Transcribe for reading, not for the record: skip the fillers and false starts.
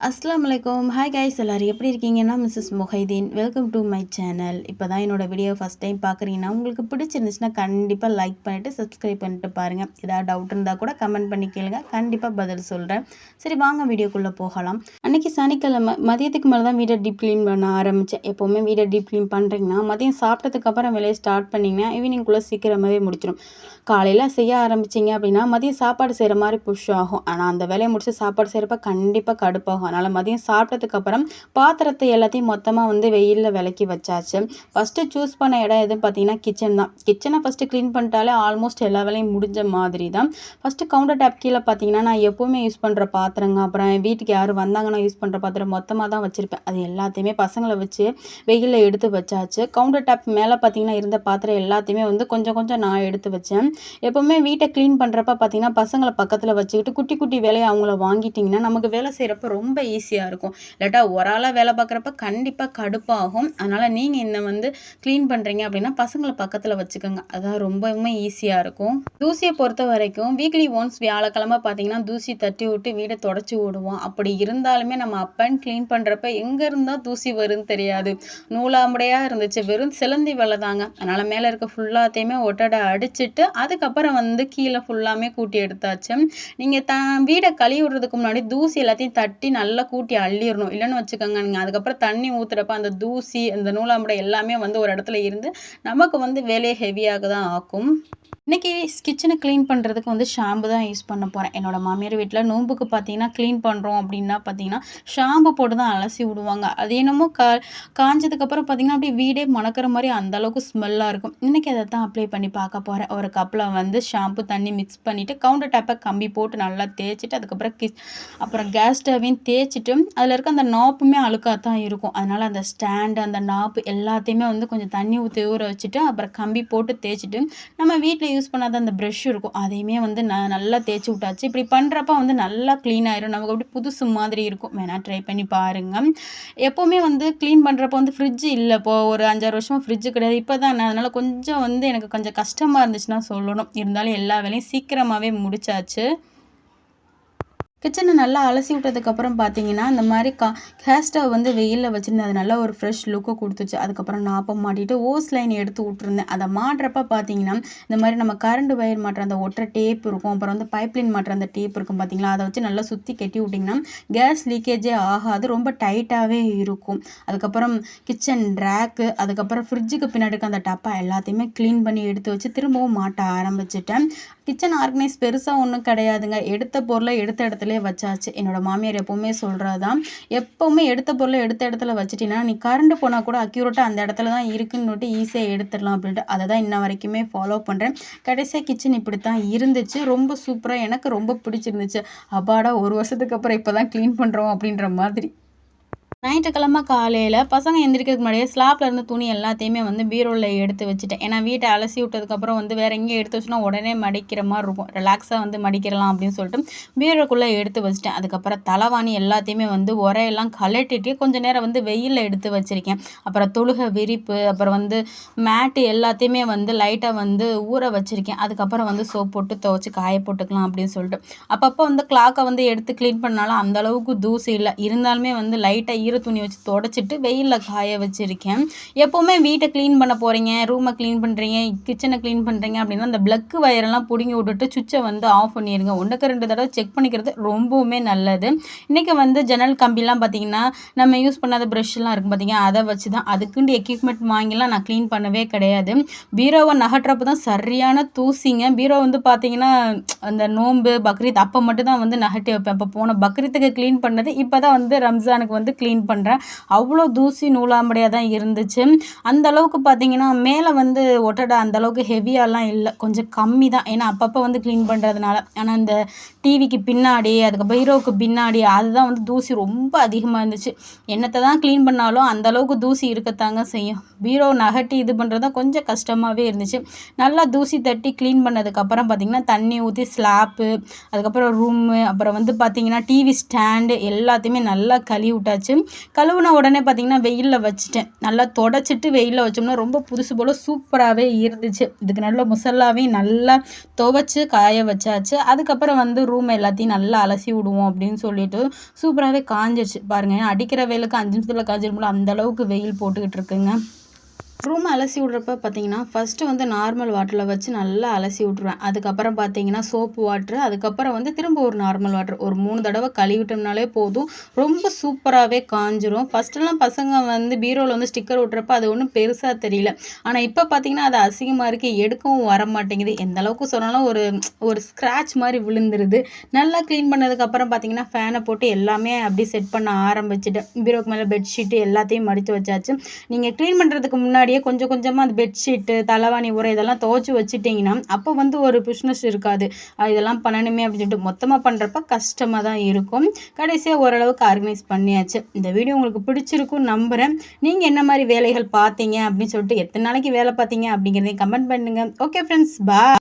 அஸ்ஸலாமு அலைக்கும். Hi guys, எல்லாரும் எப்படி இருக்கீங்கன்னா Mrs Mohideen. Welcome to my channel. இப்போ தான் என்னோட வீடியோ ஃபஸ்ட் டைம் பார்க்குறீங்கன்னா உங்களுக்கு பிடிச்சிருந்துச்சுன்னா கண்டிப்பாக லைக் பண்ணிவிட்டு சப்ஸ்கிரைப் பண்ணிட்டு பாருங்கள். ஏதாவது டவுட் இருந்தால் கூட கமெண்ட் பண்ணி கேளுங்க, கண்டிப்பாக பதில் சொல்கிறேன். சரி வாங்க வீடியோக்குள்ளே போகலாம். அன்றைக்கி சனிக்கிழமை மதியத்துக்கு மேலே தான் வீடை டீப் க்ளீன் பண்ண ஆரம்பித்தேன். எப்போவுமே வீடை டீப் க்ளீன் பண்ணுறீங்கன்னா மதியம் சாப்பிட்டதுக்கப்புறம் வேலையை ஸ்டார்ட் பண்ணிங்கன்னா ஈவினிங்குள்ளே சீக்கிரமாகவே முடிச்சிடும். காலையில் செய்ய ஆரம்பிச்சிங்க அப்படின்னா மதியம் சாப்பாடு செய்கிற மாதிரி புஷ் ஆகும். ஆனால் அந்த வேலையை முடிச்சு சாப்பாடு செய்கிறப்ப கண்டிப்பாக கடுப்பாகும். அதனால் மதியம் சாப்பிட்டதுக்கப்புறம் பாத்திரத்தை எல்லாத்தையும் மொத்தமாக வெயிலில் விலக்கி வச்சாச்சு. ஃபஸ்ட்டு சூஸ் பண்ண இடம் எதுன்னு பார்த்தீங்கன்னா கிச்சன் தான். கிச்சனை ஃபஸ்ட்டு க்ளீன் பண்ணிட்டாலே ஆல்மோஸ்ட் எல்லா வேலையும் முடிஞ்ச மாதிரி தான். ஃபஸ்ட்டு கவுண்டர் டாப் கீழே பார்த்தீங்கன்னா நான் எப்போவுமே யூஸ் பண்ணுற பாத்திரங்க, அப்புறம் வீட்டுக்கு யாரும் வந்தாங்கன்னா யூஸ் பண்ணுற பாத்திரம் மொத்தமாக தான் வச்சுருப்பேன். அது எல்லாத்தையுமே பசங்களை வச்சு வெயிலில் எடுத்து வச்சாச்சு. கவுண்டர் டாப் மேலே பார்த்தீங்கன்னா இருந்த பாத்திரம் எல்லாத்தையுமே கொஞ்சம் கொஞ்சம் நான் எடுத்து வச்சேன். எப்போவுமே வீட்டை க்ளீன் பண்ணுறப்ப பார்த்தீங்கன்னா பசங்களை பக்கத்தில் வச்சுக்கிட்டு குட்டி குட்டி வேலையை அவங்கள வாங்கிட்டிங்கன்னா நமக்கு வேலை செய்கிறப்ப ரொம்ப ஈஸியாக இருக்கும். இல்லாட்டா ஒரு ஆளாக வேலை பார்க்குறப்ப கண்டிப்பாக கடுப்பாகும். அதனால் நீங்கள் க்ளீன் பண்ணுறீங்க அப்படின்னா பசங்களை பக்கத்தில் வச்சுக்கோங்க. அதான் ரொம்பவுமே ஈஸியாக இருக்கும். தூசியை பொறுத்த வரைக்கும் வீக்லி ஒன்ஸ் வியாழக்கிழமை பார்த்தீங்கன்னா தூசி தட்டி விட்டு வீடை தொடச்சி விடுவோம். அப்படி இருந்தாலுமே நம்ம அப் அண்ட் க்ளீன் பண்ணுறப்ப எங்கே இருந்தால் தூசி வரும்னு தெரியாது. நூலாம்படையாக இருந்துச்சு, வெறும் சிலந்தி வேலை தாங்க. அதனால் மேலே இருக்க ஃபுல்லாத்தையுமே ஒட்டடை அடிச்சுட்டு அதுக்கப்புறம் கீழே ஃபுல்லாமே கூட்டி எடுத்தாச்சு. நீங்கள் வீடை கழுவி விடுறதுக்கு முன்னாடி தூசி எல்லாத்தையும் தட்டி நல்லா கூட்டி அள்ளிடணும். இல்லைன்னு வச்சுக்கோங்க, நீங்கள் அதுக்கப்புறம் தண்ணி ஊற்றுறப்ப அந்த தூசி அந்த நூலாம்படை எல்லாமே ஒரு இடத்துல இருந்து நமக்கு வேலையை ஹெவியாக தான் ஆக்கும். இன்றைக்கி கிச்சனை க்ளீன் பண்ணுறதுக்கு ஷாம்பு தான் யூஸ் பண்ண போகிறேன். என்னோடய மாமியார் வீட்டில் நோம்புக்கு பார்த்தீங்கன்னா க்ளீன் பண்ணுறோம் அப்படின்னா பார்த்தீங்கன்னா ஷாம்பு போட்டு தான் அலசி விடுவாங்க. அது என்னமோ காஞ்சதுக்கப்புறம் பார்த்தீங்கன்னா அப்படியே வீடே மணக்கிற மாதிரி அந்தளவுக்கு ஸ்மெல்லாக இருக்கும். இன்றைக்கி அதை தான் அப்ளை பண்ணி பார்க்க போகிறேன். ஒரு கப்பில் ஷாம்பு தண்ணி மிக்ஸ் பண்ணிவிட்டு கவுண்டர் டாப்பை கம்பி போட்டு நல்லா தேய்ச்சிட்டு அதுக்கப்புறம் அப்புறம் கேஸ் ஸ்டவ்வையும் தேய்ச்சிட்டு அதில் இருக்க அந்த நாப்புமே அழுக்காக தான் இருக்கும். அதனால் அந்த ஸ்டாண்டு அந்த நாப்பு எல்லாத்தையுமே கொஞ்சம் தண்ணி ஊற்றி ஊற வச்சுட்டு அப்புறம் கம்பி போட்டு தேய்ச்சிட்டு நம்ம வீட்டில் யூஸ் பண்ணாத அந்த ப்ரஷ் இருக்கும் அதையுமே நான் நல்லா தேய்ச்சி விட்டாச்சு. இப்படி பண்ணுறப்ப நல்லா க்ளீன் ஆயிரும். நமக்கு அப்படி புதுசு மாதிரி இருக்கும். வேணால் ட்ரை பண்ணி பாருங்கள். எப்போவுமே க்ளீன் பண்ணுறப்போ ஃப்ரிட்ஜ் இல்லை. இப்போது ஒரு 5-6 வருஷமாக ஃப்ரிட்ஜு கிடையாது. இப்போ தான் அதனால் கொஞ்சம் எனக்கு கொஞ்சம் கஷ்டமாக இருந்துச்சுன்னா சொல்லணும். இருந்தாலும் எல்லா வேலையும் சீக்கிரமாகவே முடிச்சாச்சு. கிச்சனை நல்லா அலசி விட்டதுக்கப்புறம் பார்த்தீங்கன்னா இந்த மாதிரி கேஸ் ஸ்டவ் வெயிலில் வச்சுருந்தேன். அது நல்லா ஒரு ஃப்ரெஷ் லுக்கு கொடுத்துச்சு. அதுக்கப்புறம் நாப்பம் மாட்டிட்டு ஓஸ் லைன் எடுத்து விட்ருந்தேன். அதை மாட்டுறப்ப பார்த்தீங்கன்னா இந்த மாதிரி நம்ம கரண்ட் வயர் மாட்டுற அந்த ஒற்றை டேப் இருக்கும், அப்புறம் பைப்லைன் மாட்டுற அந்த டேப் இருக்கும் பார்த்தீங்களா, அதை வச்சு நல்லா சுற்றி கட்டி விட்டிங்கன்னா கேஸ் லீக்கேஜே ஆகாது, ரொம்ப டைட்டாகவே இருக்கும். அதுக்கப்புறம் கிச்சன் ரேக்கு, அதுக்கப்புறம் ஃப்ரிட்ஜுக்கு பின்னாடி இருக்க அந்த டப்பா எல்லாத்தையுமே க்ளீன் பண்ணி எடுத்து வச்சு திரும்பவும் மாட்ட ஆரம்பிச்சிட்டேன். கிச்சன் ஆர்கனைஸ் பெருசாக ஒன்றும் கிடையாதுங்க. எடுத்த பொருளை எடுத்த இடத்துல வச்சாச்சு. என்னோட மாமியார் எப்பவுமே சொல்றதுதான், எப்பவுமே எடுத்த பொருளை எடுத்த இடத்துல வச்சுட்டீங்கன்னா நீ கரண்ட் போனா கூட அக்யூரேட்டா அந்த இடத்துல தான் இருக்குன்னு ஈஸியாக எடுத்துடலாம் அப்படின்ட்டு அதை தான் இன்ன வரைக்குமே ஃபாலோ பண்ணுறேன். கடைசியாக கிச்சன் இப்படித்தான் இருந்துச்சு. ரொம்ப சூப்பராக எனக்கு ரொம்ப பிடிச்சிருந்துச்சு. அப்பாடா, ஒரு வருஷத்துக்கு அப்புறம் இப்போ தான் க்ளீன் பண்ணுறோம் அப்படின்ற மாதிரி. ஞாயிற்றுக்கிழமை காலையில் பசங்க எந்திரிக்கிறதுக்கு முன்னாடியே ஸ்லாப்ல இருந்து துணி எல்லாத்தையுமே பீரோவில் எடுத்து வச்சுட்டேன். ஏன்னா வீட்டை அலசி விட்டதுக்கப்புறம் வேறு எங்கேயும் எடுத்து வச்சுன்னா உடனே மடிக்கிற மாதிரி இருக்கும். ரிலாக்ஸாக மடிக்கிறலாம் அப்படின்னு சொல்லிட்டு பீரோக்குள்ளே எடுத்து வச்சுட்டேன். அதுக்கப்புறம் தலைவாணி எல்லாத்தையுமே உரையெல்லாம் கலட்டிட்டு கொஞ்சம் நேரம் வெயிலில் எடுத்து வச்சுருக்கேன். அப்புறம் தொழுகை விரிப்பு, அப்புறம் மேட்டு எல்லாத்தையுமே லைட்டாக ஊற வச்சுருக்கேன். அதுக்கப்புறம் சோப் போட்டு துவைச்சி காய போட்டுக்கலாம் அப்படின்னு சொல்லிட்டு அப்பப்போ கிளாக்கை எடுத்து க்ளீன் பண்ணாலும் அந்தளவுக்கு தூசி இல்லை. இருந்தாலுமே லைட்டாக ஈர துணி வச்சு தொடச்சிட்டு வெயிலில் காய வச்சுருக்கேன். எப்போவுமே வீட்டை க்ளீன் பண்ண போகிறீங்க, ரூமை க்ளீன் பண்ணுறீங்க, கிச்சனை க்ளீன் பண்ணுறீங்க அப்படின்னா அந்த ப்ளக்கு வயரெல்லாம் பிடுங்கி விட்டுட்டு சுவிட்சை ஆஃப் பண்ணிடுங்க. 1க்கு 2 தடவை செக் பண்ணிக்கிறது ரொம்பவுமே நல்லது. இன்றைக்கி ஜன்னல் கம்பிலாம் பார்த்திங்கன்னா நம்ம யூஸ் பண்ணாத ப்ரஷ்லாம் இருக்கும் பார்த்திங்க, அதை வச்சு தான். அதுக்குண்டு எக்யூப்மெண்ட் வாங்கிலாம் நான் க்ளீன் பண்ணவே கிடையாது. பீரோவை நகட்டுறப்ப தான் சரியான தூசிங்க. பீரோ பார்த்திங்கன்னா அந்த நோன்பு பக்ரீத் அப்போ மட்டும் தான் நகட்டி வைப்பேன். இப்போ போன பக்ரீத்துக்கு க்ளீன் பண்ணது, இப்போ தான் ரம்ஜானுக்கு க்ளீன் பண்ணுறேன். அவ்வளோ தூசி நூலாம்படையாக தான் இருந்துச்சு. அந்த அளவுக்கு பார்த்தீங்கன்னா மேலே ஒட்டடை அந்தளவுக்கு ஹெவியாலாம் இல்லை, கொஞ்சம் கம்மி தான். ஏன்னா அப்பப்போ க்ளீன் பண்ணுறதுனால. ஆனால் அந்த டிவிக்கு பின்னாடி அதுக்கப்புறம் பீரோவுக்கு பின்னாடி அதுதான் தூசி ரொம்ப அதிகமாக இருந்துச்சு. என்னத்தை தான் க்ளீன் பண்ணாலும் அந்தளவுக்கு தூசி இருக்கத்தாங்க செய்யும். பீரோ நகட்டி இது பண்ணுறது தான் கொஞ்சம் கஷ்டமாகவே இருந்துச்சு. நல்லா தூசி தட்டி க்ளீன் பண்ணதுக்கப்புறம் பார்த்திங்கன்னா தண்ணி ஊற்றி ஸ்லாப்பு, அதுக்கப்புறம் ரூமு, அப்புறம் பார்த்திங்கன்னா டிவி ஸ்டாண்டு எல்லாத்தையுமே நல்லா கழுவி விட்டாச்சு. கழுவுன உடனே பார்த்திங்கன்னா வெயிலில் வச்சுட்டேன். நல்லா தொடச்சிட்டு வெயிலில் வச்சோம்னா ரொம்ப புதுசு போல் சூப்பராகவே இருந்துச்சு. இதுக்கு நல்ல முசல்லாவையும் நல்லா துவைச்சி காய வச்சாச்சு. அதுக்கப்புறம் வந்து ரூம் எல்லாத்தையும் நல்லா அலசி விடுவோம் அப்படின்னு சொல்லிட்டு சூப்பராகவே காஞ்சிருச்சு பாருங்கள். அடிக்கிற வெயிலுக்கு 5 நிமிஷத்தில் காஞ்சிருமில்ல, அந்தளவுக்கு வெயில் போட்டுக்கிட்டு இருக்குங்க. ரூம் அலசி விட்றப்ப பார்த்தீங்கன்னா ஃபஸ்ட்டு வந்து நார்மல் வாட்டரில் வச்சு நல்லா அலசி விட்ருவேன். அதுக்கப்புறம் பார்த்தீங்கன்னா சோப்பு வாட்ரு, அதுக்கப்புறம் வந்து திரும்ப ஒரு நார்மல் வாட்ரு ஒரு 3 தடவை கழுவிட்டோம்னாலே போதும். ரொம்ப சூப்பராகவே காஞ்சிரும். ஃபஸ்ட்டெல்லாம் பசங்க வந்து பீரோவில் வந்து ஸ்டிக்கர் ஒட்டுறப்ப அது ஒன்றும் பெருசாக தெரியல. ஆனால் இப்போ பார்த்தீங்கன்னா அது அசிங்கமாக இருக்குது, எடுக்கவும் வர மாட்டேங்குது. எந்த அளவுக்கு சொன்னாலும் ஒரு ஒரு ஸ்க்ராட்ச் மாதிரி விழுந்துருது. நல்லா க்ளீன் பண்ணதுக்கப்புறம் பார்த்தீங்கன்னா ஃபேனை போட்டு எல்லாமே அப்படியே செட் பண்ண ஆரம்பிச்சுட்டேன். பீரோக்கு மேலே பெட்ஷீட்டு எல்லாத்தையும் மடித்து வச்சாச்சு. நீங்கள் க்ளீன் பண்ணுறதுக்கு முன்னாடியே கொஞ்சம் கொஞ்சமாக அந்த பெட்ஷீட்டு, தலைவாணி உரை இதெல்லாம் துவைச்சி வச்சுட்டிங்கன்னா அப்போ வந்து ஒரு புஷ்னஸ் இருக்காது. இதெல்லாம் பண்ணணுமே அப்படின்னு சொல்லிட்டு மொத்தமாக பண்ணுறப்ப கஷ்டமாக தான் இருக்கும். கடைசியாக ஓரளவுக்கு ஆர்கனைஸ் பண்ணியாச்சு. இந்த வீடியோ உங்களுக்கு பிடிச்சிருக்குன்னு நம்புகிறேன். நீங்கள் என்ன மாதிரி வேலைகள் பார்த்தீங்க அப்படின்னு சொல்லிட்டு, எத்தனை நாளைக்கு வேலை பார்த்தீங்க அப்படிங்கிறதையும் கமெண்ட் பண்ணுங்கள். ஓகே ஃப்ரெண்ட்ஸ், பாய்.